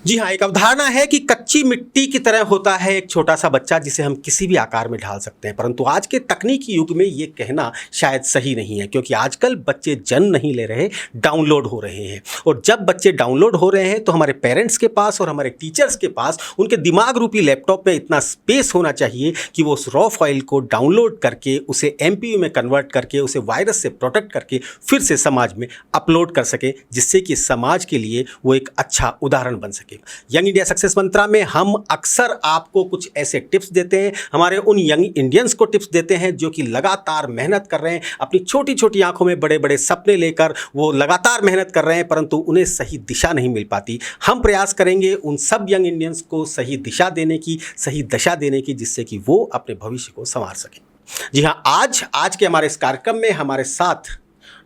जी हाँ, एक अवधारणा है कि कच्ची मिट्टी की तरह होता है एक छोटा सा बच्चा जिसे हम किसी भी आकार में ढाल सकते हैं, परंतु आज के तकनीकी युग में ये कहना शायद सही नहीं है, क्योंकि आजकल बच्चे जन्म नहीं ले रहे, डाउनलोड हो रहे हैं। और जब बच्चे डाउनलोड हो रहे हैं तो हमारे पेरेंट्स के पास और हमारे टीचर्स के पास उनके दिमाग रूपी लैपटॉप में इतना स्पेस होना चाहिए कि वो उस रॉ फाइल को डाउनलोड करके उसे MPU में कन्वर्ट करके उसे वायरस से प्रोटेक्ट करके फिर से समाज में अपलोड कर सके, जिससे कि समाज के लिए वो एक अच्छा उदाहरण बन सके। यंग इंडिया सक्सेस मंत्रा में हम अक्सर आपको कुछ ऐसे टिप्स देते हैं, हमारे उन यंग इंडियंस को टिप्स देते हैं जो कि लगातार मेहनत कर रहे हैं, अपनी छोटी छोटी आंखों में बड़े बड़े सपने लेकर वो लगातार मेहनत कर रहे हैं, परंतु उन्हें सही दिशा नहीं मिल पाती। हम प्रयास करेंगे उन सब यंग इंडियंस को सही दिशा देने की, सही दशा देने की, जिससे कि वो अपने भविष्य को संवार सकें। जी हाँ, आज के हमारे इस कार्यक्रम में हमारे साथ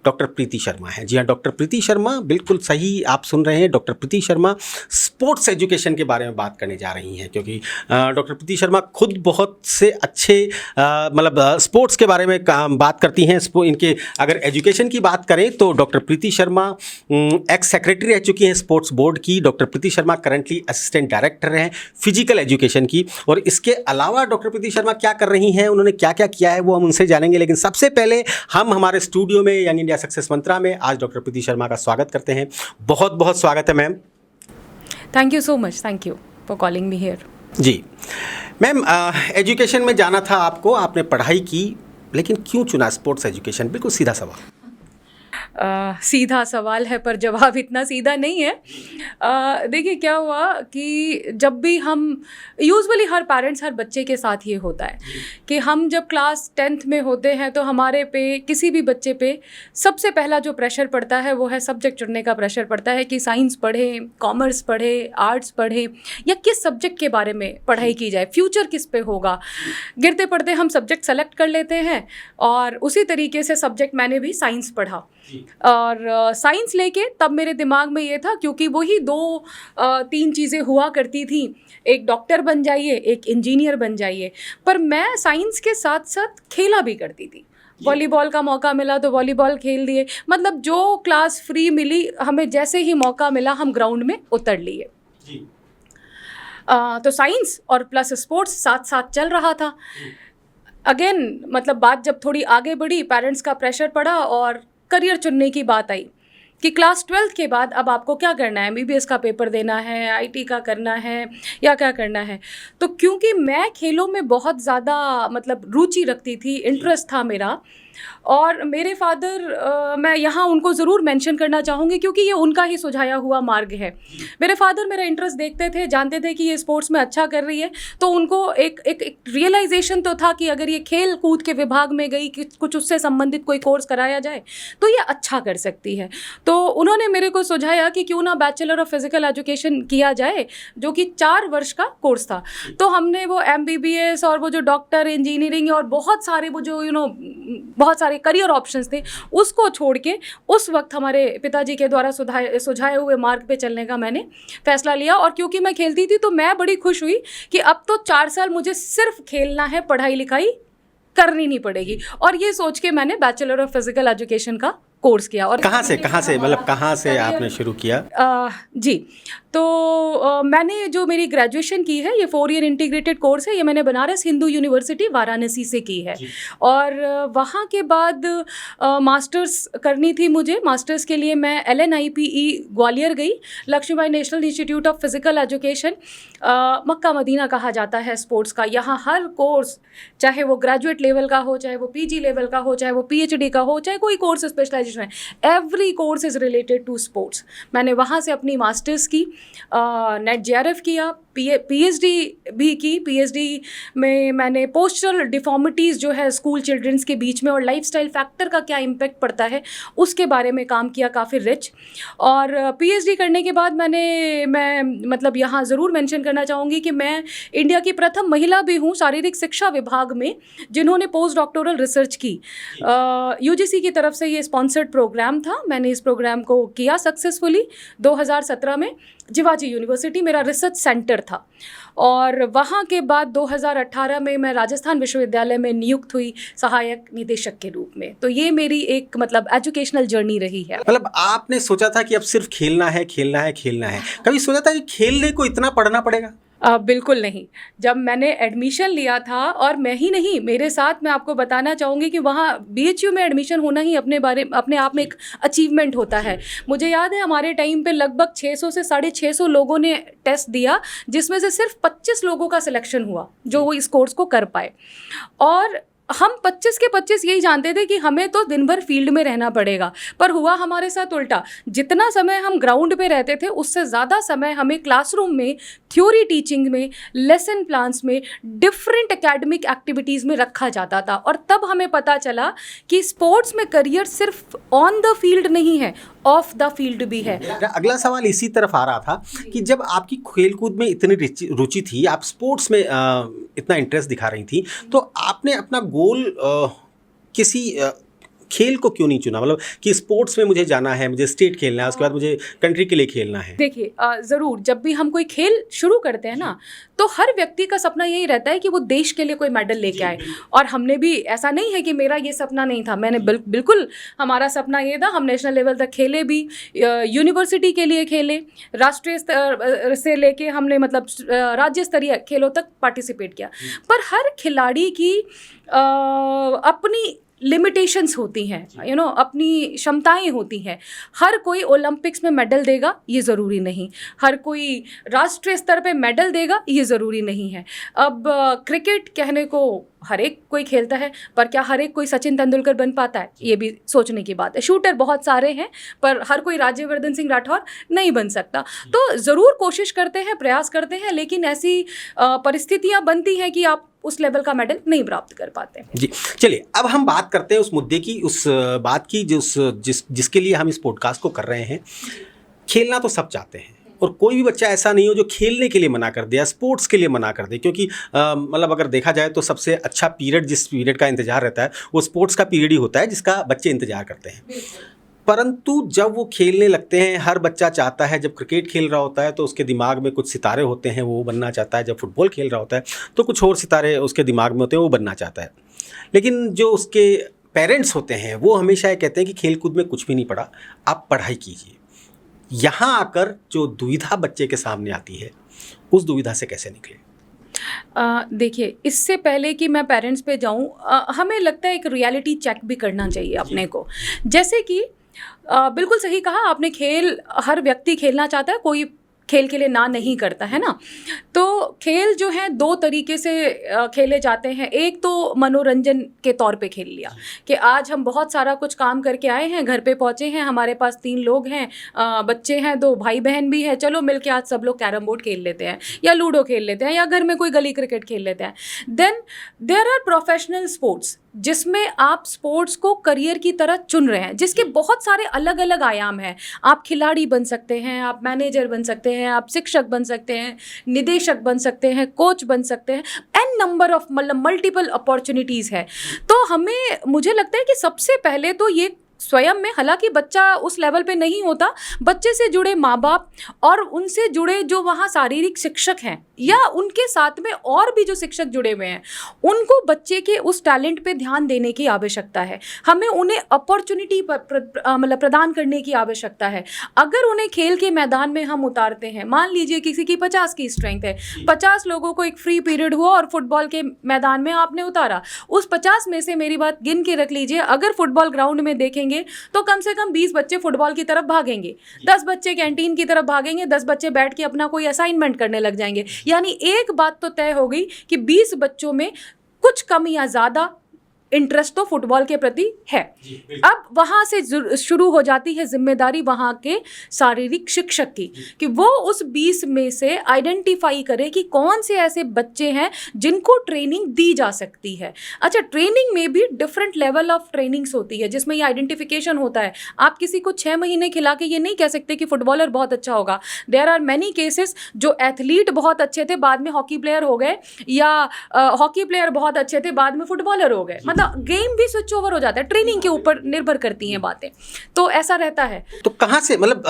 डॉक्टर प्रीति शर्मा है। जी हाँ, डॉक्टर प्रीति शर्मा, बिल्कुल सही आप सुन रहे हैं। डॉक्टर प्रीति शर्मा स्पोर्ट्स एजुकेशन के बारे में बात करने जा रही हैं, क्योंकि डॉक्टर प्रीति शर्मा खुद बहुत से अच्छे मतलब स्पोर्ट्स के बारे में बात करती हैं। इनके अगर एजुकेशन की बात करें तो डॉक्टर प्रीति शर्मा एक्स सेक्रेटरी रह चुकी हैं स्पोर्ट्स बोर्ड की। डॉक्टर प्रीति शर्मा करंटली असिस्टेंट डायरेक्टर हैं फिजिकल एजुकेशन की। और इसके अलावा डॉक्टर प्रीति शर्मा क्या कर रही हैं, उन्होंने क्या क्या किया है, वो हम उनसे जानेंगे। लेकिन सबसे पहले हम हमारे स्टूडियो में यंग इंडिया सक्सेस मंत्रा में आज डॉक्टर प्रीति शर्मा का स्वागत करते हैं। बहुत बहुत स्वागत है ma'am. Thank you so much, thank you for calling me here. जी मैम, एजुकेशन में जाना था आपको, आपने पढ़ाई की, लेकिन क्यों चुना स्पोर्ट्स एजुकेशन? बिल्कुल सीधा सवाल। सीधा सवाल है पर जवाब इतना सीधा नहीं है। देखिए क्या हुआ कि जब भी हम यूजुअली हर पेरेंट्स हर बच्चे के साथ ये होता है कि हम जब क्लास 10th में होते हैं तो हमारे पे किसी भी बच्चे पे सबसे पहला जो प्रेशर पड़ता है वो है सब्जेक्ट चुनने का प्रेशर पड़ता है कि साइंस पढ़ें, कॉमर्स पढ़ें, आर्ट्स पढ़ें या किस सब्जेक्ट के बारे में पढ़ाई की जाए, फ्यूचर किस पे होगा। गिरते पड़ते हम सब्जेक्ट सेलेक्ट कर लेते हैं और उसी तरीके से सब्जेक्ट मैंने भी साइंस पढ़ा। और साइंस लेके तब मेरे दिमाग में ये था, क्योंकि वही 2-3 चीज़ें हुआ करती थी, एक डॉक्टर बन जाइए, एक इंजीनियर बन जाइए। पर मैं साइंस के साथ साथ खेला भी करती थी। वॉलीबॉल का मौका मिला तो वॉलीबॉल खेल दिए, मतलब जो क्लास फ्री मिली हमें, जैसे ही मौका मिला हम ग्राउंड में उतर लिए। तो साइंस और प्लस स्पोर्ट्स साथ साथ चल रहा था। अगेन मतलब बात जब थोड़ी आगे बढ़ी, पेरेंट्स का प्रेशर पड़ा और करियर चुनने की बात आई कि क्लास 12th के बाद अब आपको क्या करना है, MBBS का पेपर देना है, IT का करना है या क्या करना है। तो क्योंकि मैं खेलों में बहुत ज़्यादा मतलब रुचि रखती थी, इंटरेस्ट था मेरा, और मेरे फादर, मैं यहाँ उनको ज़रूर मेंशन करना चाहूँगी क्योंकि ये उनका ही सुझाया हुआ मार्ग है। मेरे फादर मेरा इंटरेस्ट देखते थे, जानते थे कि ये स्पोर्ट्स में अच्छा कर रही है, तो उनको एक रियलाइजेशन तो था कि अगर ये खेल कूद के विभाग में गई, कि कुछ उससे संबंधित कोई कोर्स कराया जाए तो ये अच्छा कर सकती है। तो उन्होंने मेरे को सुझाया कि क्यों ना बैचलर ऑफ फिजिकल एजुकेशन किया जाए, जो कि 4 वर्ष का कोर्स था। तो हमने वो MBBS और वो जो डॉक्टर, इंजीनियरिंग और बहुत सारे वो जो बहुत सारे करियर ऑप्शंस थे, उसको छोड़ के उस वक्त हमारे पिताजी के द्वारा सुझाए हुए मार्ग पे चलने का मैंने फैसला लिया। और क्योंकि मैं खेलती थी तो मैं बड़ी खुश हुई कि अब तो 4 साल मुझे सिर्फ खेलना है, पढ़ाई लिखाई करनी नहीं पड़ेगी। और ये सोच के मैंने बैचलर ऑफ फिजिकल एजुकेशन का कोर्स किया। और कहाँ से मतलब कहाँ से आपने शुरू किया? जी, तो मैंने जो मेरी ग्रेजुएशन की है, ये 4 ईयर इंटीग्रेटेड कोर्स है, ये मैंने बनारस हिंदू यूनिवर्सिटी वाराणसी से की है। और वहाँ के बाद मास्टर्स करनी थी मुझे। मास्टर्स के लिए मैं LNIPE ग्वालियर गई, Lakshmibai national institute of physical education, Mecca Medina कहा जाता है स्पोर्ट्स का। यहाँ हर कोर्स, चाहे वो ग्रेजुएट लेवल का हो, चाहे वो PG लेवल का हो, चाहे वो PhD का हो, चाहे कोई कोर्स स्पेशलाइजेशन है, every course is related to sports. मैंने वहाँ से अपनी मास्टर्स की, नेट JRF किया, PhD भी की। PhD में मैंने पोस्चरल डिफॉर्मिटीज़ जो है स्कूल चिल्ड्रंस के बीच में और लाइफस्टाइल फैक्टर का क्या इम्पैक्ट पड़ता है उसके बारे में काम किया, काफ़ी रिच। और PhD करने के बाद मैं मतलब यहाँ ज़रूर मेंशन करना चाहूँगी कि मैं इंडिया की प्रथम महिला भी हूँ शारीरिक शिक्षा विभाग में जिन्होंने पोस्ट डॉक्टोरल रिसर्च की। UGC की तरफ से ये स्पॉन्सर्ड प्रोग्राम था, मैंने इस प्रोग्राम को किया सक्सेसफुली 2017 में। जिवाजी यूनिवर्सिटी मेरा रिसर्च सेंटर था और वहाँ के बाद 2018 में मैं राजस्थान विश्वविद्यालय में नियुक्त हुई सहायक निदेशक के रूप में। तो ये मेरी एक मतलब एजुकेशनल जर्नी रही है। मतलब आपने सोचा था कि अब सिर्फ खेलना है, खेलना है, खेलना है, कभी सोचा था कि खेलने को इतना पढ़ना पड़ेगा? बिल्कुल नहीं। जब मैंने एडमिशन लिया था, और मैं ही नहीं, मेरे साथ मैं आपको बताना चाहूँगी कि वहाँ BHU में एडमिशन होना ही अपने आप में एक अचीवमेंट होता है। मुझे याद है हमारे टाइम पे लगभग 600 से 650 लोगों ने टेस्ट दिया, जिसमें से सिर्फ 25 लोगों का सिलेक्शन हुआ जो वो इस कोर्स को कर पाए। और हम 25 के 25 यही जानते थे कि हमें तो दिन भर फील्ड में रहना पड़ेगा, पर हुआ हमारे साथ उल्टा। जितना समय हम ग्राउंड पे रहते थे उससे ज़्यादा समय हमें क्लासरूम में, थ्योरी टीचिंग में, लेसन प्लान्स में, डिफरेंट एकेडमिक एक्टिविटीज़ में रखा जाता था। और तब हमें पता चला कि स्पोर्ट्स में करियर सिर्फ ऑन द फील्ड नहीं है, ऑफ द फील्ड भी है। अगला सवाल इसी तरफ आ रहा था कि जब आपकी खेलकूद में इतनी रुचि थी, आप स्पोर्ट्स में इतना इंटरेस्ट दिखा रही थी, तो आपने अपना गोल किसी खेल को क्यों नहीं चुना? मतलब कि स्पोर्ट्स में मुझे जाना है, मुझे स्टेट खेलना है, उसके बाद मुझे कंट्री के लिए खेलना है। देखिए, ज़रूर जब भी हम कोई खेल शुरू करते हैं ना, तो हर व्यक्ति का सपना यही रहता है कि वो देश के लिए कोई मेडल लेके आए। और हमने भी, ऐसा नहीं है कि मेरा ये सपना नहीं था, मैंने बिल्कुल हमारा सपना ये था। हम नेशनल लेवल तक खेले भी, यूनिवर्सिटी के लिए खेले, राष्ट्रीय स्तर से लेके हमने मतलब राज्य स्तरीय खेलों तक पार्टिसिपेट किया। पर हर खिलाड़ी की अपनी लिमिटेशंस होती हैं, अपनी क्षमताएं होती हैं। हर कोई ओलंपिक्स में मेडल देगा ये ज़रूरी नहीं, हर कोई राष्ट्रीय स्तर पे मेडल देगा ये ज़रूरी नहीं है। अब क्रिकेट कहने को हर एक कोई खेलता है, पर क्या हर एक कोई सचिन तेंदुलकर बन पाता है? ये भी सोचने की बात है। शूटर बहुत सारे हैं, पर हर कोई राज्यवर्धन सिंह राठौर नहीं बन सकता। तो ज़रूर कोशिश करते हैं, प्रयास करते हैं, लेकिन ऐसी परिस्थितियाँ बनती हैं कि आप उस लेवल का मेडल नहीं प्राप्त कर पाते। जी, चलिए अब हम बात करते हैं उस मुद्दे की, उस बात की जिसके लिए हम इस पॉडकास्ट को कर रहे हैं। खेलना तो सब चाहते हैं, और कोई भी बच्चा ऐसा नहीं हो जो खेलने के लिए मना कर दे या स्पोर्ट्स के लिए मना कर दे, क्योंकि मतलब अगर देखा जाए तो सबसे अच्छा पीरियड, जिस पीरियड का इंतजार रहता है, वो स्पोर्ट्स का पीरियड ही होता है जिसका बच्चे इंतजार करते हैं। परंतु जब वो खेलने लगते हैं, हर बच्चा चाहता है, जब क्रिकेट खेल रहा होता है तो उसके दिमाग में कुछ सितारे होते हैं, वो बनना चाहता है। जब फुटबॉल खेल रहा होता है तो कुछ और सितारे उसके दिमाग में होते हैं, वो बनना चाहता है। लेकिन जो उसके पेरेंट्स होते हैं वो हमेशा ये कहते हैं कि खेल कूद में कुछ भी नहीं पड़ा, आप पढ़ाई कीजिए। यहाँ आकर जो दुविधा बच्चे के सामने आती है, उस दुविधा से कैसे निकले? देखिए, इससे पहले कि मैं पेरेंट्स पे जाऊं, हमें लगता है एक रियलिटी चेक भी करना चाहिए अपने को। जैसे कि बिल्कुल सही कहा आपने, खेल हर व्यक्ति खेलना चाहता है, कोई खेल के लिए ना नहीं करता है ना। तो खेल जो है दो तरीके से खेले जाते हैं। एक तो मनोरंजन के तौर पे खेल लिया कि आज हम बहुत सारा कुछ काम करके आए हैं, घर पे पहुंचे हैं, हमारे पास 3 लोग हैं, बच्चे हैं, 2 भाई बहन भी है, चलो मिलके आज सब लोग कैरम बोर्ड खेल लेते हैं या लूडो खेल लेते हैं या घर में कोई गली क्रिकेट खेल लेते हैं। Then there are professional sports, जिसमें आप स्पोर्ट्स को करियर की तरह चुन रहे हैं, जिसके बहुत सारे अलग अलग आयाम हैं। आप खिलाड़ी बन सकते हैं, आप मैनेजर बन सकते हैं, आप शिक्षक बन सकते हैं, निदेशक बन सकते हैं, कोच बन सकते हैं, an number of multiple opportunities है। तो मुझे लगता है कि सबसे पहले तो ये स्वयं में, हालांकि बच्चा उस लेवल पे नहीं होता, बच्चे से जुड़े माँ बाप और उनसे जुड़े जो वहाँ शारीरिक शिक्षक हैं या उनके साथ में और भी जो शिक्षक जुड़े हुए हैं, उनको बच्चे के उस टैलेंट पे ध्यान देने की आवश्यकता है। हमें उन्हें अपॉर्चुनिटी मतलब प्रदान करने की आवश्यकता है। अगर उन्हें खेल के मैदान में हम उतारते हैं, मान लीजिए किसी की 50 की स्ट्रेंथ है, 50 लोगों को एक फ्री पीरियड हुआ और फुटबॉल के मैदान में आपने उतारा, उस 50 में से मेरी बात गिन के रख लीजिए, अगर फुटबॉल ग्राउंड में देखेंगे तो कम से कम 20 बच्चे फुटबॉल की तरफ भागेंगे, 10 बच्चे कैंटीन की तरफ भागेंगे, 10 बच्चे बैठ के अपना कोई असाइनमेंट करने लग जाएंगे। यानी एक बात तो तय हो गई कि 20 बच्चों में कुछ कम या ज़्यादा इंटरेस्ट तो फुटबॉल के प्रति है। अब वहाँ से शुरू हो जाती है जिम्मेदारी वहाँ के शारीरिक शिक्षक की, कि वो उस 20 में से आइडेंटिफाई करे कि कौन से ऐसे बच्चे हैं जिनको ट्रेनिंग दी जा सकती है। अच्छा, ट्रेनिंग में भी डिफरेंट लेवल ऑफ ट्रेनिंग्स होती है जिसमें ये आइडेंटिफिकेशन होता है। आप किसी को 6 महीने खिला के ये नहीं कह सकते कि फुटबॉलर बहुत अच्छा होगा। देयर आर मैनी केसेस जो एथलीट बहुत अच्छे थे बाद में हॉकी प्लेयर हो गए, या हॉकी प्लेयर बहुत अच्छे थे बाद में फुटबॉलर हो गए। मतलब गेम भी स्विच ओवर हो जाता है, ट्रेनिंग के ऊपर निर्भर करती हैं बातें, तो ऐसा रहता है। तो कहाँ से मतलब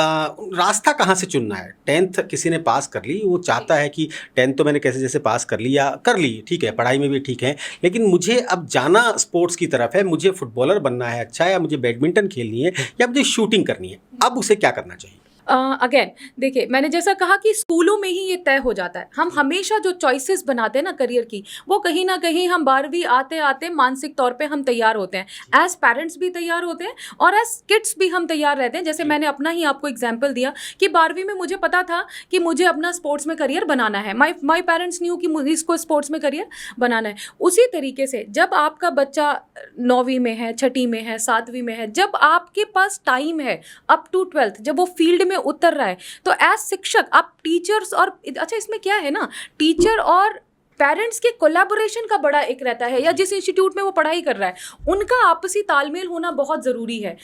रास्ता कहाँ से चुनना है? 10th किसी ने पास कर ली, वो चाहता है कि 10th तो मैंने कैसे जैसे पास कर ली या कर ली, ठीक है, पढ़ाई में भी ठीक है, लेकिन मुझे अब जाना स्पोर्ट्स की तरफ है, मुझे फुटबॉलर बनना है अच्छा, या मुझे बैडमिंटन खेलनी है, या मुझे शूटिंग करनी है, अब उसे क्या करना चाहिए? अगेन देखिए, मैंने जैसा कहा कि स्कूलों में ही ये तय हो जाता है। हम हमेशा जो चॉइसेस बनाते हैं ना करियर की, वो कहीं ना कहीं हम 12वीं आते आते मानसिक तौर पे हम तैयार होते हैं, एज पेरेंट्स भी तैयार होते हैं और एज किड्स भी हम तैयार रहते हैं। जैसे मैंने अपना ही आपको एग्जाम्पल दिया कि 12वीं में मुझे पता था कि मुझे अपना स्पोर्ट्स में करियर बनाना है, माई पेरेंट्स न्यू कि मुझे इसको स्पोर्ट्स में करियर बनाना है। उसी तरीके से जब आपका बच्चा 9वीं में है, 6ठी में है, 7वीं में है, जब आपके पास टाइम है अप टू 12th, जब वो फील्ड में उतर रहा है, तो एज शिक्षक आप टीचर्स और अच्छा इसमें क्या है ना, टीचर और पेरेंट्स के कोलैबोरेशन का बड़ा एक रहता है, या जिस इंस्टीट्यूट में वो पढ़ाई कर रहा है उनका आपसी तालमेल होना बहुत ज़रूरी है।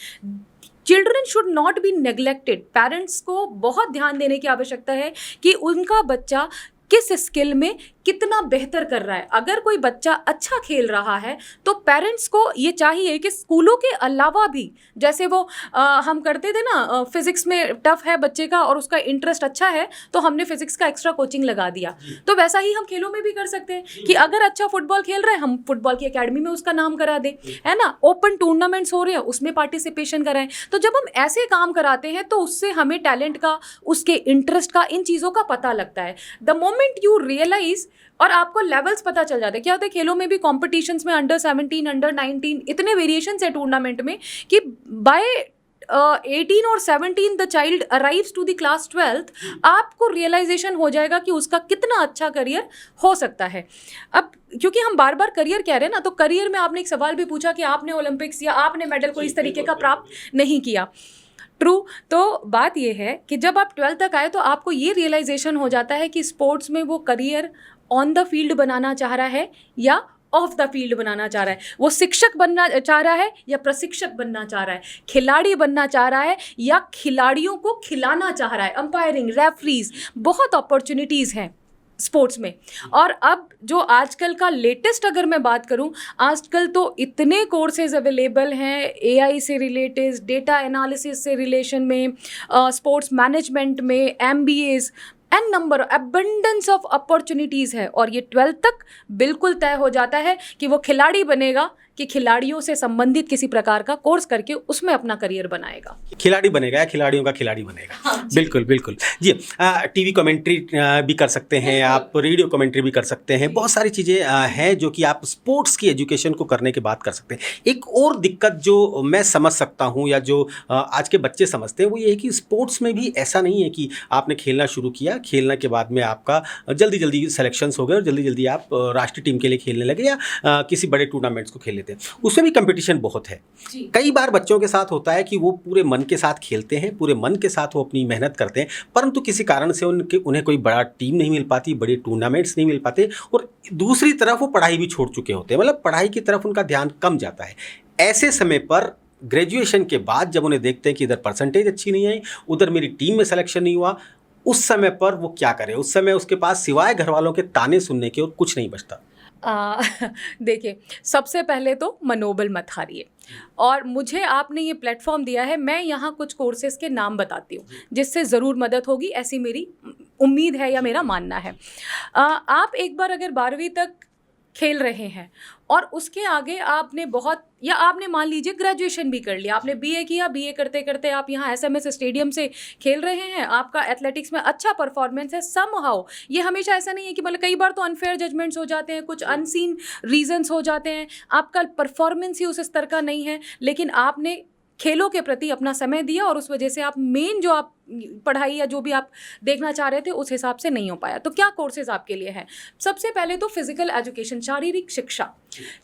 Children should not be neglected. Parents को बहुत ध्यान देने की आवश्यकता है कि उनका बच्चा किस स्किल में कितना बेहतर कर रहा है। अगर कोई बच्चा अच्छा खेल रहा है तो पेरेंट्स को ये चाहिए कि स्कूलों के अलावा भी, जैसे वो हम करते थे ना, फिजिक्स में टफ है बच्चे का और उसका इंटरेस्ट अच्छा है तो हमने फिजिक्स का एक्स्ट्रा कोचिंग लगा दिया, तो वैसा ही हम खेलों में भी कर सकते हैं कि अगर अच्छा फुटबॉल खेल रहा है हम फुटबॉल की एकेडमी में उसका नाम करा दें, है ना, ओपन टूर्नामेंट्स हो रहे हैं उसमें पार्टिसिपेशन कराएं। तो जब हम ऐसे काम कराते हैं तो उससे हमें टैलेंट का, उसके इंटरेस्ट का, इन चीज़ों का पता लगता है। द मोमेंट यू रियलाइज और आपको लेवल्स पता चल जाते हैं। क्या होता है, खेलों में भी कॉम्पिटिशन्स में अंडर 17, अंडर 19 इतने वेरिएशंस है टूर्नामेंट में कि बाय 18 और 17 the child arrives to the class 12th, आपको रियलाइजेशन हो जाएगा कि उसका कितना अच्छा करियर हो सकता है। अब क्योंकि हम बार बार करियर कह रहे हैं ना, तो करियर में आपने एक सवाल भी पूछा कि आपने ओलंपिक्स या आपने मेडल को इस तरीके का प्राप्त नहीं किया। ट्रू। तो बात यह है कि जब आप 12th तक आए तो आपको ये रियलाइजेशन हो जाता है कि स्पोर्ट्स में वो करियर ऑन द फील्ड बनाना चाह रहा है या ऑफ द फील्ड बनाना चाह रहा है, वो शिक्षक बनना चाह रहा है या प्रशिक्षक बनना चाह रहा है, खिलाड़ी बनना चाह रहा है या खिलाड़ियों को खिलाना चाह रहा है, अंपायरिंग, रेफरीज, बहुत अपॉर्चुनिटीज़ हैं स्पोर्ट्स में। और अब जो आजकल का लेटेस्ट अगर मैं बात करूं, आजकल तो इतने कोर्सेज अवेलेबल हैं एआई से रिलेटेड, डेटा एनालिसिस से रिलेशन में, स्पोर्ट्स मैनेजमेंट में, MBAs, n number abundance of opportunities है। और ये 12th तक बिल्कुल तय हो जाता है कि वो खिलाड़ी बनेगा कि खिलाड़ियों से संबंधित किसी प्रकार का कोर्स करके उसमें अपना करियर बनाएगा, खिलाड़ी बनेगा या खिलाड़ियों का खिलाड़ी बनेगा। हाँ, बिल्कुल बिल्कुल जी। टीवी कमेंट्री भी कर सकते हैं आप, रेडियो कमेंट्री भी कर सकते हैं, बहुत सारी चीज़ें हैं जो कि आप स्पोर्ट्स की एजुकेशन को करने के बाद कर सकते हैं। एक और दिक्कत जो मैं समझ सकता हूँ या जो आज के बच्चे समझते हैं वो ये है कि स्पोर्ट्स में भी ऐसा नहीं है कि आपने खेलना शुरू किया, खेलने के बाद में आपका जल्दी जल्दी सिलेक्शंस हो गए और जल्दी जल्दी आप राष्ट्रीय टीम के लिए खेलने लगे या किसी बड़े टूर्नामेंट्स को खेल लेते हैं। उसमें भी कंपटीशन बहुत है। कई बार बच्चों के साथ होता है कि वो पूरे मन के साथ खेलते हैं, पूरे मन के साथ वो अपनी मेहनत करते हैं, परंतु किसी कारण से उन्हें कोई बड़ा टीम नहीं मिल पाती, बड़े टूर्नामेंट्स नहीं मिल पाते, और दूसरी तरफ वो पढ़ाई भी छोड़ चुके होते हैं, मतलब पढ़ाई की तरफ उनका ध्यान कम जाता है। ऐसे समय पर ग्रेजुएशन के बाद जब उन्हें देखते हैं कि इधर परसेंटेज अच्छी नहीं आई, उधर मेरी टीम में सिलेक्शन नहीं हुआ, उस समय पर वो क्या करे? उस समय उसके पास सिवाय घर वालों के ताने सुनने के और कुछ नहीं बचता। देखिए, सबसे पहले तो मनोबल मत हारिए, और मुझे आपने ये प्लेटफॉर्म दिया है, मैं यहाँ कुछ कोर्सेज़ के नाम बताती हूँ जिससे ज़रूर मदद होगी, ऐसी मेरी उम्मीद है या मेरा मानना है। आप एक बार अगर 12वीं तक खेल रहे हैं और उसके आगे आपने बहुत, या आपने मान लीजिए ग्रेजुएशन भी कर लिया, आपने BA किया, BA करते करते आप यहाँ SMS स्टेडियम से खेल रहे हैं, आपका एथलेटिक्स में अच्छा परफॉर्मेंस है, समहाउ, ये हमेशा ऐसा नहीं है कि मतलब कई बार तो अनफेयर जजमेंट्स हो जाते हैं, कुछ अनसीन रीजंस हो जाते हैं, आपका परफॉर्मेंस ही उस स्तर का नहीं है, लेकिन आपने खेलों के प्रति अपना समय दिया और उस वजह से आप मेन जो आप पढ़ाई या जो भी आप देखना चाह रहे थे उस हिसाब से नहीं हो पाया। तो क्या कोर्सेज आपके लिए हैं? सबसे पहले तो फिजिकल एजुकेशन, शारीरिक शिक्षा।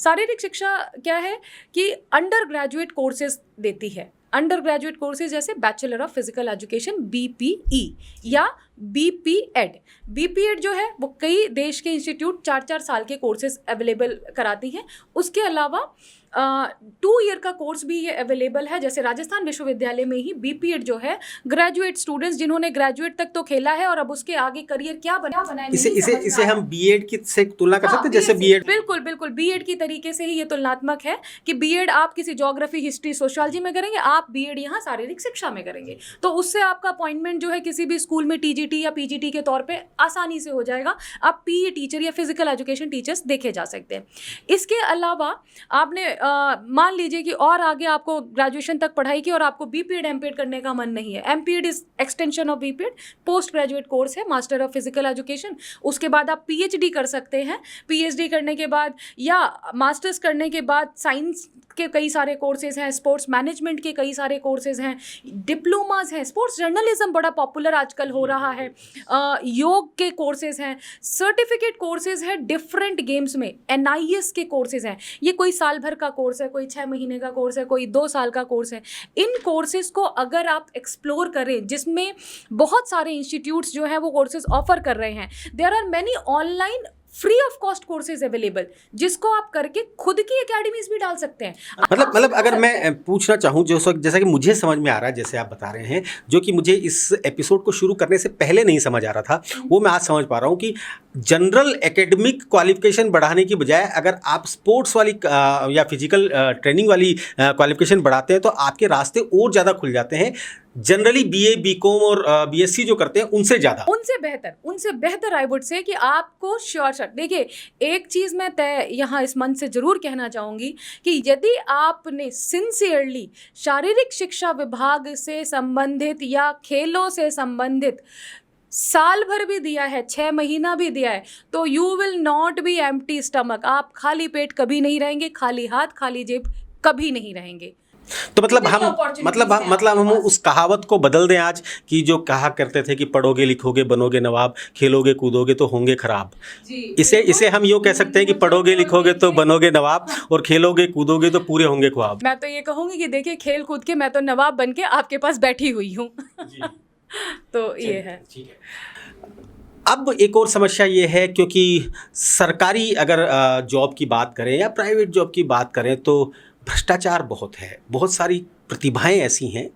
शारीरिक शिक्षा क्या है कि अंडर ग्रेजुएट कोर्सेज देती है। अंडर ग्रेजुएट कोर्सेज जैसे bachelor of physical education BPE या BPEd। BPEd जो है वो कई देश के इंस्टीट्यूट 4-4 साल के कोर्सेज अवेलेबल कराती हैं। उसके अलावा 2 ईयर का कोर्स भी ये अवेलेबल है। जैसे राजस्थान विश्वविद्यालय में ही BPEd जो है, ग्रेजुएट स्टूडेंट्स जिन्होंने ग्रेजुएट तक तो खेला है और अब उसके आगे करियर क्या बनाए इसे हम बीएड की से तुलना कर सकते हैं, जैसे बीएड। बिल्कुल बीएड की तरीके से ही ये तुलनात्मक है कि बीएड आप किसी ज्योग्राफी, हिस्ट्री, सोशियोलॉजी में करेंगे, आप बीएड यहाँ शारीरिक शिक्षा में करेंगे, तो उससे आपका अपॉइंटमेंट जो है किसी भी स्कूल में TGT या PGT के तौर पे आसानी से हो जाएगा। आप PE टीचर या फिजिकल एजुकेशन टीचर्स देखे जा सकते हैं। इसके अलावा आपने मान लीजिए कि और आगे आपको ग्रेजुएशन तक पढ़ाई की और आपको BPEd MPEd करने का मन नहीं है। MPEd is extension of BPEd, post graduate course है, मास्टर ऑफ फिजिकल एजुकेशन। उसके बाद आप PhD कर सकते हैं। PhD करने के बाद या मास्टर्स करने के बाद साइंस के कई सारे कोर्सेज हैं, स्पोर्ट्स मैनेजमेंट के कई सारे कोर्सेज हैं, डिप्लोमाज हैं, स्पोर्ट्स जर्नलिज्म बड़ा पॉपुलर आजकल हो रहा है, योग के कोर्सेज हैं, सर्टिफिकेट कोर्सेज हैं डिफरेंट गेम्स में, NIS के कोर्सेज हैं। ये कोई साल भर का कोर्स है, कोई 6 महीने का कोर्स है, कोई 2 साल का कोर्स है। इन कोर्सेज को अगर आप एक्सप्लोर करें, जिसमें बहुत सारे इंस्टीट्यूट्स जो हैं वो कोर्सेज ऑफर कर रहे हैं, there are many online free of cost courses available, जिसको आप करके खुद की एकेडमीज भी डाल सकते हैं। मतलब अगर मैं पूछना चाहूँ, जो जैसा कि मुझे समझ में आ रहा है, जैसे आप बता रहे हैं, जो कि मुझे इस एपिसोड को शुरू करने से पहले नहीं समझ आ रहा था, वो मैं आज समझ पा रहा हूँ कि जनरल एकेडमिक क्वालिफिकेशन बढ़ाने की बजाय अगर आप स्पोर्ट्स वाली या फिजिकल ट्रेनिंग वाली क्वालिफिकेशन बढ़ाते हैं तो आपके रास्ते और ज़्यादा खुल जाते हैं। जनरली BA, BCom और BSc जो करते हैं उनसे बेहतर आई वुड से कि आपको श्योर शॉट। देखिए, एक चीज़ मैं तय यहाँ इस मंच से ज़रूर कहना चाहूँगी कि यदि आपने सिंसियरली शारीरिक शिक्षा विभाग से संबंधित या खेलों से संबंधित साल भर भी दिया है, 6 महीना भी दिया है, तो you will not be empty stomach. आप खाली पेट कभी नहीं रहेंगे, खाली हाथ खाली जेब कभी नहीं रहेंगे। तो मतलब हम उस कहावत को बदल दें आज, कि जो कहा करते थे कि पढ़ोगे लिखोगे बनोगे नवाब, खेलोगे कूदोगे तो होंगे खराब। इसे हम यूँ कह सकते हैं कि पढ़ोगे लिखोगे तो बनोगे नवाब और खेलोगे कूदोगे तो पूरे होंगे ख्वाब। मैं तो ये कहूँगी कि देखिए, खेल कूद के मैं तो नवाब बन के आपके पास बैठी हुई हूँ। तो ये है। अब एक और समस्या ये है, क्योंकि सरकारी अगर जॉब की बात करें या प्राइवेट जॉब की बात करें तो भ्रष्टाचार बहुत है। बहुत सारी प्रतिभाएं ऐसी हैं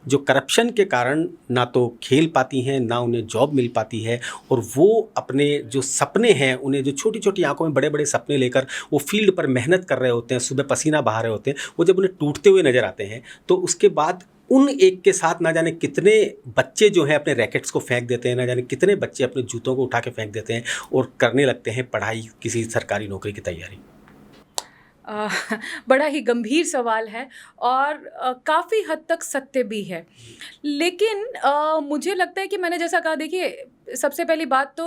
जो करप्शन के कारण ना तो खेल पाती हैं, ना उन्हें जॉब मिल पाती है, और वो अपने जो सपने हैं, उन्हें जो छोटी छोटी आंखों में बड़े बड़े सपने लेकर वो फील्ड पर मेहनत कर रहे होते हैं, सुबह पसीना बहा रहे होते हैं, वो जब उन्हें टूटते हुए नज़र आते हैं तो उसके बाद उन एक के साथ ना जाने कितने बच्चे जो हैं अपने रैकेट्स को फेंक देते हैं, ना जाने कितने बच्चे अपने जूतों को उठा के फेंक देते हैं और करने लगते हैं पढ़ाई, किसी सरकारी नौकरी की तैयारी। बड़ा ही गंभीर सवाल है और काफ़ी हद तक सत्य भी है। लेकिन मुझे लगता है कि मैंने जैसा कहा, देखिए, सबसे पहली बात तो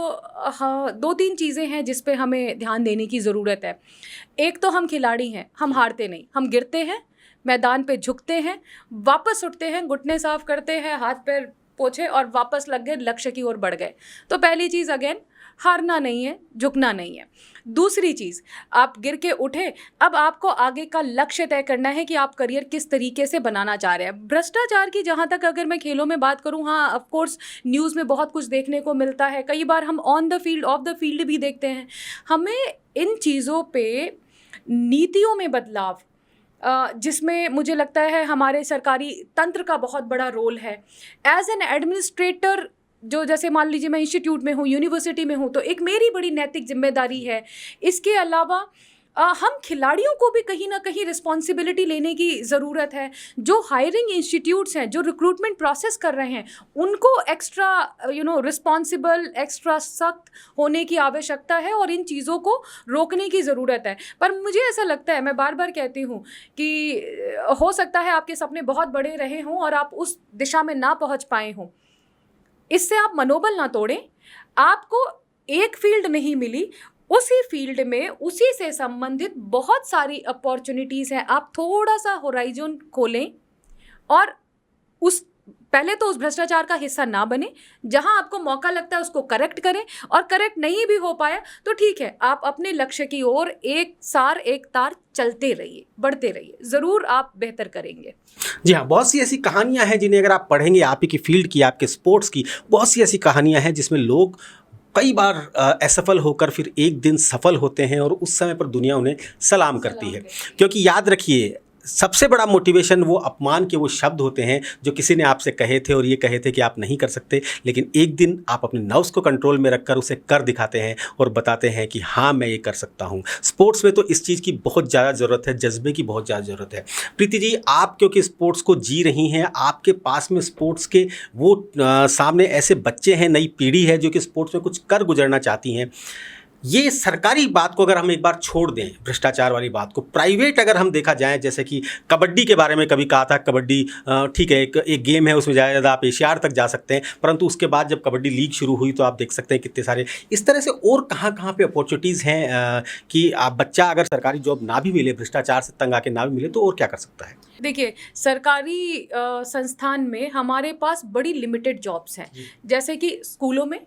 हाँ, 2-3 चीज़ें हैं जिस पे हमें ध्यान देने की ज़रूरत है। एक तो हम खिलाड़ी हैं, हम हारते नहीं, हम गिरते हैं, मैदान पे झुकते हैं, वापस उठते हैं, घुटने साफ करते हैं, हाथ पैर पोछे और वापस लग गए, लक्ष्य की ओर बढ़ गए। तो पहली चीज़, अगेन, हारना नहीं है, झुकना नहीं है। दूसरी चीज़, आप गिर के उठे, अब आपको आगे का लक्ष्य तय करना है कि आप करियर किस तरीके से बनाना चाह रहे हैं। भ्रष्टाचार की जहाँ तक अगर मैं खेलों में बात करूँ, हाँ, ऑफ कोर्स न्यूज़ में बहुत कुछ देखने को मिलता है, कई बार हम on the field, of the field भी देखते हैं। हमें इन चीज़ों पे नीतियों में बदलाव, जिसमें मुझे लगता है हमारे सरकारी तंत्र का बहुत बड़ा रोल है। एज एन एडमिनिस्ट्रेटर, जो जैसे मान लीजिए मैं इंस्टीट्यूट में हूँ, यूनिवर्सिटी में हूँ, तो एक मेरी बड़ी नैतिक जिम्मेदारी है। इसके अलावा हम खिलाड़ियों को भी कहीं ना कहीं रिस्पॉन्सिबिलिटी लेने की ज़रूरत है। जो हायरिंग इंस्टीट्यूट्स हैं, जो रिक्रूटमेंट प्रोसेस कर रहे हैं, उनको एक्स्ट्रा रिस्पॉन्सिबल, एक्स्ट्रा सख्त होने की आवश्यकता है और इन चीज़ों को रोकने की ज़रूरत है। पर मुझे ऐसा लगता है, मैं बार बार कहती हूँ कि हो सकता है आपके सपने बहुत बड़े रहे हों और आप उस दिशा में ना पहुँच पाए हों। इससे आप मनोबल ना तोड़ें। आपको एक फील्ड नहीं मिली, उसी फील्ड में उसी से संबंधित बहुत सारी अपॉर्चुनिटीज़ हैं। आप थोड़ा सा होराइजन खोलें और उस पहले तो उस भ्रष्टाचार का हिस्सा ना बने, जहां आपको मौका लगता है उसको करेक्ट करें, और करेक्ट नहीं भी हो पाया तो ठीक है, आप अपने लक्ष्य की ओर एक सार एक तार चलते रहिए, बढ़ते रहिए, ज़रूर आप बेहतर करेंगे। जी हाँ, बहुत सी ऐसी कहानियां हैं जिन्हें अगर आप पढ़ेंगे, आप ही की फील्ड की, आपके स्पोर्ट्स की, बहुत सी ऐसी कहानियां हैं जिसमें लोग कई बार असफल होकर फिर एक दिन सफल होते हैं और उस समय पर दुनिया उन्हें सलाम करती है। क्योंकि याद रखिए, सबसे बड़ा मोटिवेशन वो अपमान के वो शब्द होते हैं जो किसी ने आपसे कहे थे और ये कहे थे कि आप नहीं कर सकते, लेकिन एक दिन आप अपने नर्व्स को कंट्रोल में रखकर उसे कर दिखाते हैं और बताते हैं कि हाँ, मैं ये कर सकता हूँ। स्पोर्ट्स में तो इस चीज़ की बहुत ज़्यादा ज़रूरत है, जज्बे की बहुत ज़्यादा ज़रूरत है। प्रीति जी, आप क्योंकि स्पोर्ट्स को जी रही हैं, आपके पास में स्पोर्ट्स के वो सामने ऐसे बच्चे हैं, नई पीढ़ी है जो कि स्पोर्ट्स में कुछ कर गुजरना चाहती हैं। ये सरकारी बात को अगर हम एक बार छोड़ दें, भ्रष्टाचार वाली बात को, प्राइवेट अगर हम देखा जाए, जैसे कि कबड्डी के बारे में कभी कहा था, कबड्डी ठीक है, एक गेम है, उसमें ज़्यादा आप एशियाड तक जा सकते हैं, परंतु उसके बाद जब कबड्डी लीग शुरू हुई तो आप देख सकते हैं कितने सारे इस तरह से और कहाँ पे अपॉर्चुनिटीज़ हैं कि आप बच्चा अगर सरकारी जॉब ना भी मिले, भ्रष्टाचार से तंग आके ना भी मिले, तो और क्या कर सकता है? देखिए, सरकारी संस्थान में हमारे पास बड़ी लिमिटेड जॉब्स हैं, जैसे कि स्कूलों में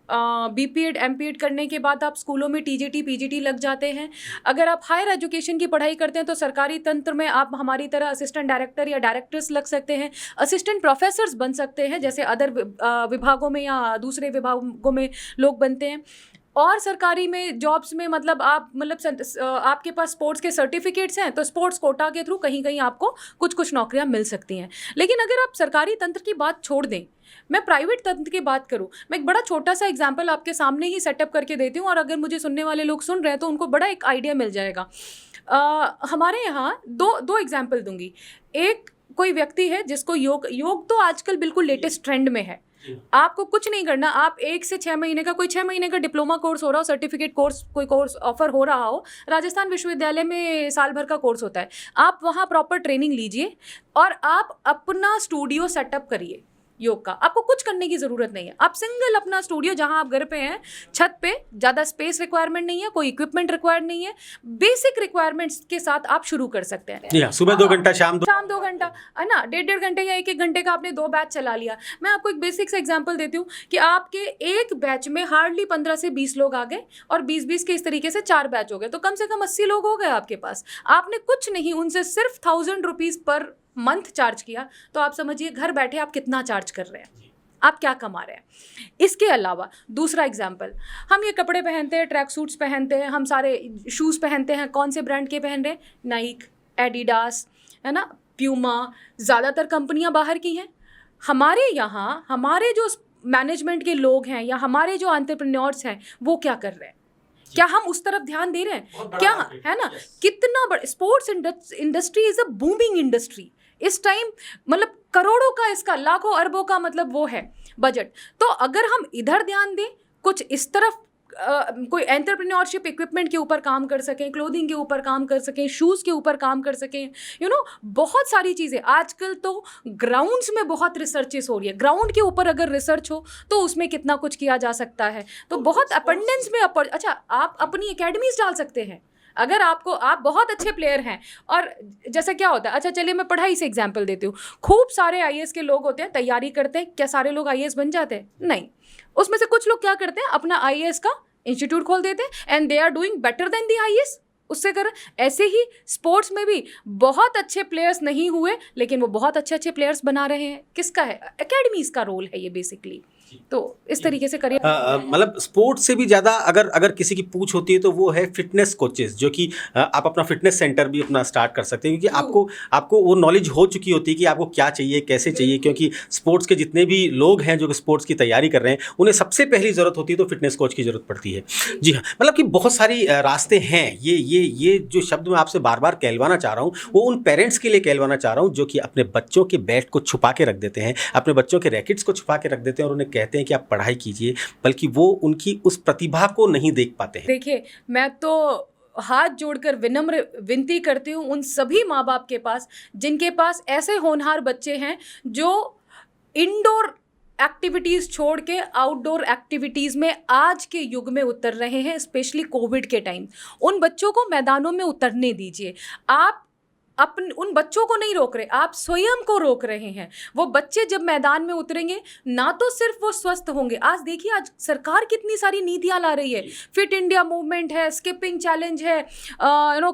बीपीएड एमपीएड करने के बाद आप स्कूलों में टीजीटी पीजीटी लग जाते हैं। अगर आप हायर एजुकेशन की पढ़ाई करते हैं तो सरकारी तंत्र में आप हमारी तरह असिस्टेंट डायरेक्टर या डायरेक्टर्स लग सकते हैं, असिस्टेंट प्रोफेसर्स बन सकते हैं, जैसे अदर विभागों में या दूसरे विभागों में लोग बनते हैं। और सरकारी में जॉब्स में मतलब आपके पास स्पोर्ट्स के सर्टिफिकेट्स हैं तो स्पोर्ट्स कोटा के थ्रू कहीं कहीं आपको कुछ नौकरियां मिल सकती हैं। लेकिन अगर आप सरकारी तंत्र की बात छोड़ दें, मैं प्राइवेट तंत्र की बात करूं, मैं एक बड़ा छोटा सा एग्जांपल आपके सामने ही सेटअप करके देती हूं, और अगर मुझे सुनने वाले लोग सुन रहे हैं तो उनको बड़ा एक आइडिया मिल जाएगा। हमारे यहाँ दो एग्जाम्पल दूंगी। एक कोई व्यक्ति है जिसको योग तो आजकल बिल्कुल लेटेस्ट ट्रेंड में है। आपको कुछ नहीं करना, आप 1 से 6 महीने का, कोई 6 महीने का डिप्लोमा कोर्स हो रहा हो, सर्टिफिकेट कोर्स, कोई कोर्स ऑफर हो रहा हो, राजस्थान विश्वविद्यालय में साल भर का कोर्स होता है, आप वहाँ प्रॉपर ट्रेनिंग लीजिए और आप अपना स्टूडियो सेटअप करिए योग का। आपको कुछ करने की ज़रूरत नहीं है, आप सिंगल अपना स्टूडियो, जहां आप घर पे हैं, छत पे, ज़्यादा स्पेस रिक्वायरमेंट नहीं है, कोई इक्विपमेंट रिक्वायर्ड नहीं है, बेसिक रिक्वायरमेंट्स के साथ आप शुरू कर सकते हैं। सुबह 2 घंटा, शाम 2 घंटा, है ना, 1.5 घंटे या 1 घंटे का आपने 2 बैच चला लिया। मैं आपको एक बेसिक सा एग्जाम्पल देती हूँ कि आपके एक बैच में हार्डली 15 से 20 लोग आ गए और 20-20 के इस तरीके से 4 बैच हो गए, तो कम से कम 80 लोग हो गए आपके पास। आपने कुछ नहीं, उनसे सिर्फ 1000 रुपीज़ पर मंथ चार्ज किया, तो आप समझिए घर बैठे आप कितना चार्ज कर रहे हैं, आप क्या कमा रहे हैं। इसके अलावा दूसरा एग्जाम्पल, हम ये कपड़े पहनते हैं, ट्रैक सूट्स पहनते हैं, हम सारे शूज़ पहनते हैं, कौन से ब्रांड के पहन रहे हैं? नाइक, एडिडास, है ना, प्यूमा, ज़्यादातर कंपनियां बाहर की हैं। हमारे यहाँ हमारे जो मैनेजमेंट के लोग हैं या हमारे जो एंटरप्रेन्योर्स हैं, वो क्या कर रहे हैं? क्या हम उस तरफ ध्यान दे रहे हैं? क्या, है ना, कितना बड़ा sports industry is a booming industry इस टाइम, मतलब करोड़ों का, इसका लाखों अरबों का मतलब वो है बजट। तो अगर हम इधर ध्यान दें, कुछ इस तरफ कोई एंटरप्रेन्योरशिप इक्विपमेंट के ऊपर काम कर सकें, क्लोथिंग के ऊपर काम कर सकें, शूज़ के ऊपर काम कर सकें, बहुत सारी चीज़ें। आजकल तो ग्राउंड्स में बहुत रिसर्चेस हो रही है, ग्राउंड के ऊपर अगर रिसर्च हो तो उसमें कितना कुछ किया जा सकता है। तो बहुत अपेंडेंस में अच्छा, आप अपनी एकेडमीज डाल सकते हैं। अगर आप बहुत अच्छे प्लेयर हैं, और जैसा क्या होता है, अच्छा चलिए मैं पढ़ाई से एग्जांपल देती हूँ। खूब सारे आईएएस के लोग होते हैं, तैयारी करते हैं, क्या सारे लोग आईएएस बन जाते हैं? नहीं। उसमें से कुछ लोग क्या करते हैं, अपना आईएएस का इंस्टीट्यूट खोल देते हैं and they are doing better than the IAS, उससे कर। ऐसे ही स्पोर्ट्स में भी बहुत अच्छे प्लेयर्स नहीं हुए, लेकिन वो बहुत अच्छे प्लेयर्स बना रहे हैं। किसका है? एकेडमीज का रोल है ये बेसिकली। तो इस तरीके से करिए। मतलब स्पोर्ट्स से भी ज़्यादा अगर किसी की पूछ होती है तो वो है फिटनेस कोचेस, जो कि आप अपना फिटनेस सेंटर भी अपना स्टार्ट कर सकते हैं, क्योंकि आपको वो नॉलेज हो चुकी होती है कि आपको क्या चाहिए, कैसे चाहिए। क्योंकि स्पोर्ट्स के जितने भी लोग हैं जो स्पोर्ट्स की तैयारी कर रहे हैं, उन्हें सबसे पहली ज़रूरत होती है तो फिटनेस कोच की ज़रूरत पड़ती है। जी हाँ, मतलब कि बहुत सारी रास्ते हैं। ये जो शब्द मैं आपसे बार बार कहलवाना चाह रहा हूँ, वो उन पेरेंट्स के लिए कहलवाना चाह रहा हूँ जो कि अपने बच्चों के बैट को छुपा के रख देते हैं, अपने बच्चों के रैकेट्स को छुपा के रख देते हैं और उन्हें कहते हैं कि आप पढ़ाई कीजिए, बल्कि वो उनकी उस प्रतिभा को नहीं देख पाते हैं। देखिए, मैं तो हाथ जोड़कर विनम्र विनती करती हूँ उन सभी माँ बाप के पास जिनके पास ऐसे होनहार बच्चे हैं जो इंडोर एक्टिविटीज़ छोड़ के आउटडोर एक्टिविटीज़ में आज के युग में उतर रहे हैं, स्पेशली कोविड के टाइम। उन बच्चों को मैदानों में उतरने दीजिए। आप उन बच्चों को नहीं रोक रहे, आप स्वयं को रोक रहे हैं। वो बच्चे जब मैदान में उतरेंगे ना तो सिर्फ वो स्वस्थ होंगे, आज देखिए आज सरकार कितनी सारी नीतियां ला रही है, फिट इंडिया मूवमेंट है, स्किपिंग चैलेंज है,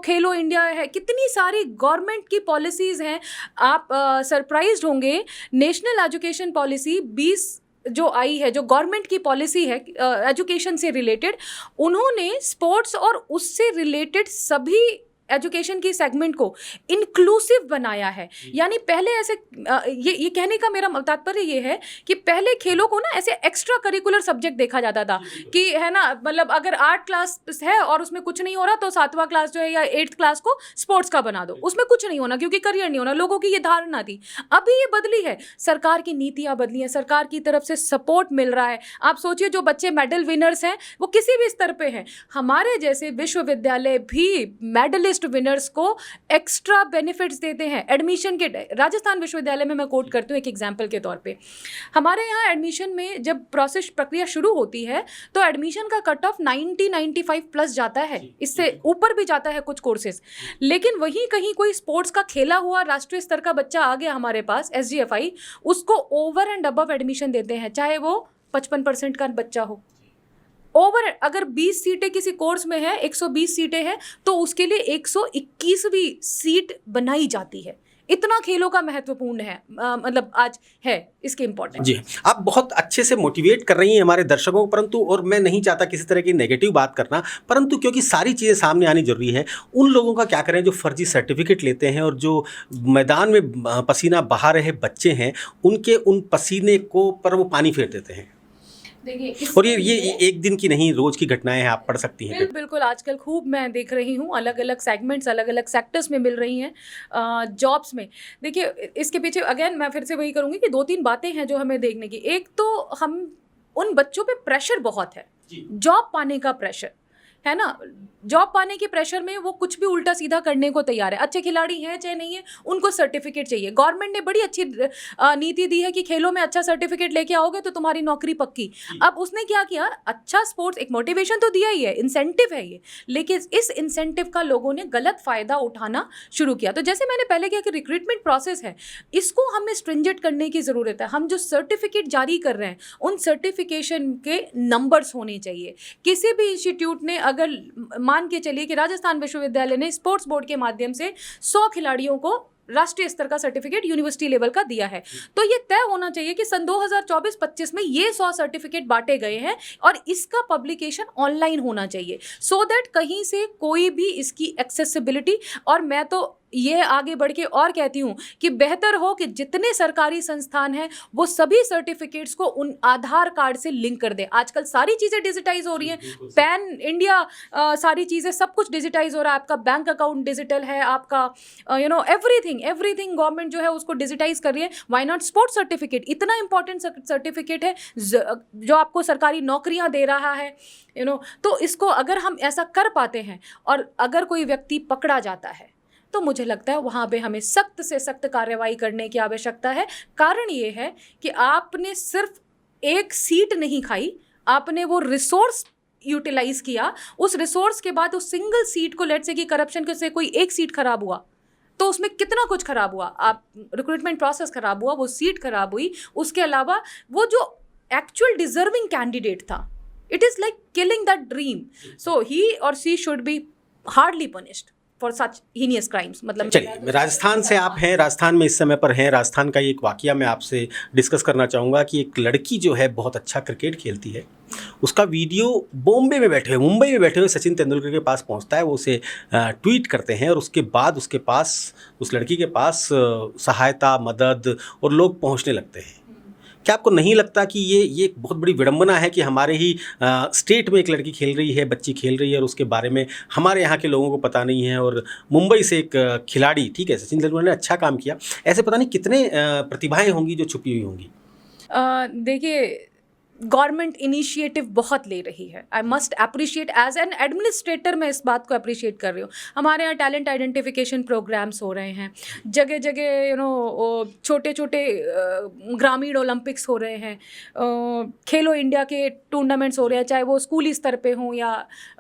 खेलो इंडिया है, कितनी सारी गवर्नमेंट की पॉलिसीज हैं। आप सरप्राइज्ड होंगे, नेशनल एजुकेशन पॉलिसी 20 जो आई है, जो गवर्नमेंट की पॉलिसी है एजुकेशन से रिलेटेड, उन्होंने स्पोर्ट्स और उससे रिलेटेड सभी एजुकेशन की सेगमेंट को इंक्लूसिव बनाया है। यानी पहले ऐसे ये कहने का मेरा तात्पर्य ये है कि पहले खेलों को ना ऐसे एक्स्ट्रा करिकुलर सब्जेक्ट देखा जाता था कि है ना, मतलब अगर 8 क्लास है और उसमें कुछ नहीं हो रहा तो 7वां क्लास जो है या 8th क्लास को स्पोर्ट्स का बना दो, उसमें कुछ नहीं होना क्योंकि करियर नहीं होना, लोगों की ये धारणा थी। अभी ये बदली है, सरकार की नीतियाँ बदली हैं, सरकार की तरफ से सपोर्ट मिल रहा है। आप सोचिए जो बच्चे मेडल विनर्स हैं वो किसी भी स्तर पे हैं, हमारे जैसे विश्वविद्यालय भी मेडलिस्ट विनर्स को एक्स्ट्रा बेनिफिट्स देते हैं एडमिशन के। राजस्थान विश्वविद्यालय में मैं कोट करती हूँ एक एग्जांपल के तौर पे, हमारे यहाँ एडमिशन में जब प्रोसेस प्रक्रिया शुरू होती है तो एडमिशन का कट ऑफ 90-95 प्लस जाता है, इससे ऊपर भी जाता है कुछ कोर्सेज। लेकिन वहीं कहीं कोई स्पोर्ट्स का खेला हुआ राष्ट्रीय स्तर का बच्चा आ गया हमारे पास SGFI, उसको ओवर एंड अबव एडमिशन देते हैं, चाहे वो 55% का बच्चा हो। ओवर अगर 20 सीटें किसी कोर्स में है, 120 सीटें हैं तो उसके लिए 121वीं सीट बनाई जाती है। इतना खेलों का महत्वपूर्ण है, मतलब आज है इसके इम्पोर्टेंस। जी, आप बहुत अच्छे से मोटिवेट कर रही हैं हमारे दर्शकों को, परंतु और मैं नहीं चाहता किसी तरह की नेगेटिव बात करना, परंतु क्योंकि सारी चीज़ें सामने आनी जरूरी है, उन लोगों का क्या करें जो फर्जी सर्टिफिकेट लेते हैं और जो मैदान में पसीना बहा रहे बच्चे हैं, उनके उन पसीने को पर वो पानी फेर देते हैं। देखिए, और ये एक दिन की नहीं, रोज की घटनाएं हैं, आप पढ़ सकती हैं। बिल्कुल आजकल खूब मैं देख रही हूँ, अलग अलग सेगमेंट्स अलग अलग सेक्टर्स में मिल रही हैं जॉब्स में। देखिए इसके पीछे अगेन मैं फिर से वही करूँगी कि 2-3 बातें हैं जो हमें देखने की। एक तो हम उन बच्चों पे प्रेशर बहुत है, जॉब पाने का प्रेशर है ना, जॉब पाने के प्रेशर में वो कुछ भी उल्टा सीधा करने को तैयार है। अच्छे खिलाड़ी हैं चाहे नहीं है, उनको सर्टिफिकेट चाहिए। गवर्नमेंट ने बड़ी अच्छी नीति दी है कि खेलों में अच्छा सर्टिफिकेट लेके आओगे तो तुम्हारी नौकरी पक्की। अब उसने क्या किया, अच्छा स्पोर्ट्स एक मोटिवेशन तो दिया ही है, इंसेंटिव है ये, लेकिन इस इंसेंटिव का लोगों ने गलत फायदा उठाना शुरू किया। तो जैसे मैंने पहले किया कि रिक्रूटमेंट प्रोसेस है, इसको हमें स्ट्रिंजेंट करने की ज़रूरत है। हम जो सर्टिफिकेट जारी कर रहे हैं उन सर्टिफिकेशन के नंबर्स होने चाहिए। किसी भी इंस्टीट्यूट ने अगर मान के चलिए कि राजस्थान विश्वविद्यालय ने स्पोर्ट्स बोर्ड के माध्यम से 100 खिलाड़ियों को राष्ट्रीय स्तर का सर्टिफिकेट यूनिवर्सिटी लेवल का दिया है, तो ये तय होना चाहिए कि सन 2024-25 में ये 100 सर्टिफिकेट बांटे गए हैं और इसका पब्लिकेशन ऑनलाइन होना चाहिए, सो दैट कहीं से कोई भी इसकी एक्सेसिबिलिटी। और मैं तो ये आगे बढ़ के और कहती हूँ कि बेहतर हो कि जितने सरकारी संस्थान हैं वो सभी सर्टिफिकेट्स को उन आधार कार्ड से लिंक कर दें। आजकल सारी चीज़ें डिजिटाइज हो रही हैं, पैन इंडिया सारी चीज़ें सब कुछ डिजिटाइज हो रहा है, आपका बैंक अकाउंट डिजिटल है, आपका एवरीथिंग गवर्नमेंट जो है उसको डिजिटाइज कर रही है। व्हाई नॉट स्पोर्ट्स सर्टिफिकेट, इतना इंपॉर्टेंट सर्टिफिकेट है जो आपको सरकारी नौकरियां दे रहा है, तो इसको अगर हम ऐसा कर पाते हैं और अगर कोई व्यक्ति पकड़ा जाता है तो मुझे लगता है वहाँ पे हमें सख्त से सख्त कार्रवाई करने की आवश्यकता है। कारण ये है कि आपने सिर्फ एक सीट नहीं खाई, आपने वो रिसोर्स यूटिलाइज किया, उस रिसोर्स के बाद उस सिंगल सीट को, लेट्स से कि करप्शन से कोई एक सीट खराब हुआ तो उसमें कितना कुछ खराब हुआ, आप रिक्रूटमेंट प्रोसेस खराब हुआ, वो सीट खराब हुई, उसके अलावा वो जो एक्चुअल डिजर्विंग कैंडिडेट था, it is like killing that dream. So he और she should be hardly punished for such heinous crimes. मतलब चलिए, राजस्थान से आप हैं, राजस्थान में इस समय पर हैं, राजस्थान का एक वाकया मैं आपसे डिस्कस करना चाहूँगा कि एक लड़की जो है बहुत अच्छा क्रिकेट खेलती है, उसका वीडियो बॉम्बे में बैठे हुए, मुंबई में बैठे हुए सचिन तेंदुलकर के पास पहुंचता है, वो उसे ट्वीट करते हैं और उसके बाद उसके पास, उस लड़की के पास सहायता, मदद और लोग पहुंचने लगते हैं। क्या आपको नहीं लगता कि ये एक बहुत बड़ी विडंबना है कि हमारे ही स्टेट में एक लड़की खेल रही है, बच्ची खेल रही है और उसके बारे में हमारे यहाँ के लोगों को पता नहीं है, और मुंबई से एक खिलाड़ी, ठीक है सचिन तेंदुलकर ने अच्छा काम किया, ऐसे पता नहीं कितने प्रतिभाएं होंगी जो छुपी हुई होंगी। देखिए गवर्नमेंट इनिशिएटिव बहुत ले रही है। I must appreciate as an administrator, मैं इस बात को अप्रिशिएट कर रही हूँ। हमारे यहाँ टैलेंट आइडेंटिफिकेशन प्रोग्राम्स हो रहे हैं, जगह जगह छोटे छोटे ग्रामीण ओलंपिक्स हो रहे हैं, खेलो इंडिया के टूर्नामेंट्स हो रहे हैं, चाहे वो स्कूली स्तर पे हों या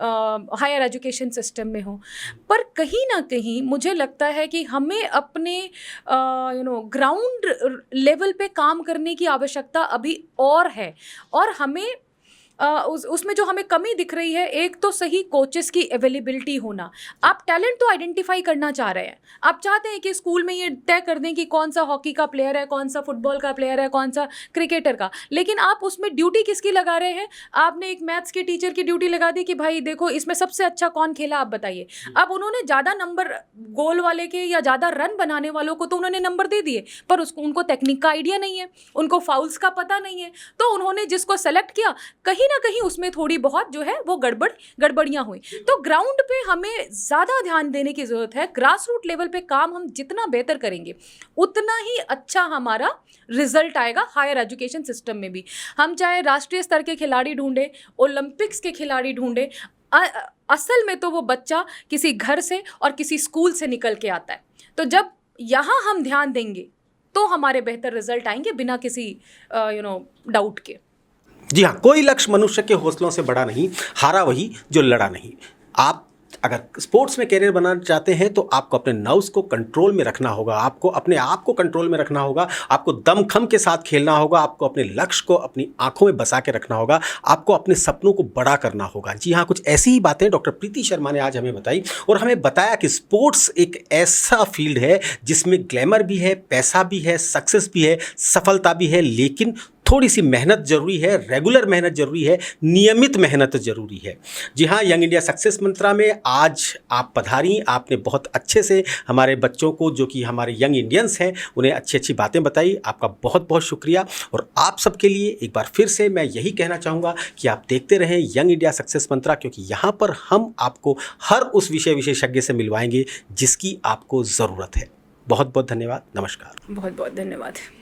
हायर एजुकेशन सिस्टम में हों। पर कहीं ना कहीं मुझे लगता है कि हमें अपने ग्राउंड लेवल पे काम करने की आवश्यकता अभी और है। और हमें उसमें जो हमें कमी दिख रही है, एक तो सही कोचेस की अवेलेबिलिटी होना। आप टैलेंट तो आइडेंटिफाई करना चाह रहे हैं, आप चाहते हैं कि स्कूल में ये तय कर दें कि कौन सा हॉकी का प्लेयर है, कौन सा फुटबॉल का प्लेयर है, कौन सा क्रिकेटर का, लेकिन आप उसमें ड्यूटी किसकी लगा रहे हैं? आपने एक मैथ्स के टीचर की ड्यूटी लगा दी कि भाई देखो इसमें सबसे अच्छा कौन खेला, आप बताइए। अब उन्होंने ज़्यादा नंबर गोल वाले के या ज़्यादा रन बनाने वालों को तो उन्होंने नंबर दे दिए, पर उनको टेक्निक का आइडिया नहीं है, उनको फाउल्स का पता नहीं है, तो उन्होंने जिसको सेलेक्ट किया कहीं ना कहीं उसमें थोड़ी बहुत जो है वो गड़बड़ियां हुई। तो ग्राउंड पे हमें ज़्यादा ध्यान देने की ज़रूरत है। ग्रास रूट लेवल पे काम हम जितना बेहतर करेंगे उतना ही अच्छा हमारा रिजल्ट आएगा हायर एजुकेशन सिस्टम में भी। हम चाहे राष्ट्रीय स्तर के खिलाड़ी ढूंढें, ओलंपिक्स के खिलाड़ी ढूंढें, असल में तो वो बच्चा किसी घर से और किसी स्कूल से निकल के आता है। तो जब यहाँ हम ध्यान देंगे तो हमारे बेहतर रिजल्ट आएंगे बिना किसी डाउट के। जी हाँ, कोई लक्ष्य मनुष्य के हौसलों से बड़ा नहीं, हारा वही जो लड़ा नहीं। आप अगर स्पोर्ट्स में कैरियर बनाना चाहते हैं तो आपको अपने नर्व्स को कंट्रोल में रखना होगा, आपको अपने आप को कंट्रोल में रखना होगा, आपको दमखम के साथ खेलना होगा, आपको अपने लक्ष्य को अपनी आंखों में बसा के रखना होगा, आपको अपने सपनों को बड़ा करना होगा। जी हाँ, कुछ ऐसी ही बातें डॉक्टर प्रीति शर्मा ने आज हमें बताई और हमें बताया कि स्पोर्ट्स एक ऐसा फील्ड है जिसमें ग्लैमर भी है, पैसा भी है, सक्सेस भी है, सफलता भी है, लेकिन थोड़ी सी मेहनत जरूरी है, रेगुलर मेहनत जरूरी है, नियमित मेहनत जरूरी है। जी हाँ, यंग इंडिया सक्सेस मंत्रा में आज आप पधारी, आपने बहुत अच्छे से हमारे बच्चों को, जो कि हमारे यंग इंडियंस हैं, उन्हें अच्छी अच्छी बातें बताई। आपका बहुत बहुत शुक्रिया। और आप सबके लिए एक बार फिर से मैं यही कहना चाहूँगा कि आप देखते रहें यंग इंडिया सक्सेस मंत्रा, क्योंकि यहाँ पर हम आपको हर उस विषय विशेषज्ञ से मिलवाएंगे जिसकी आपको ज़रूरत है। बहुत बहुत धन्यवाद। नमस्कार। बहुत बहुत धन्यवाद।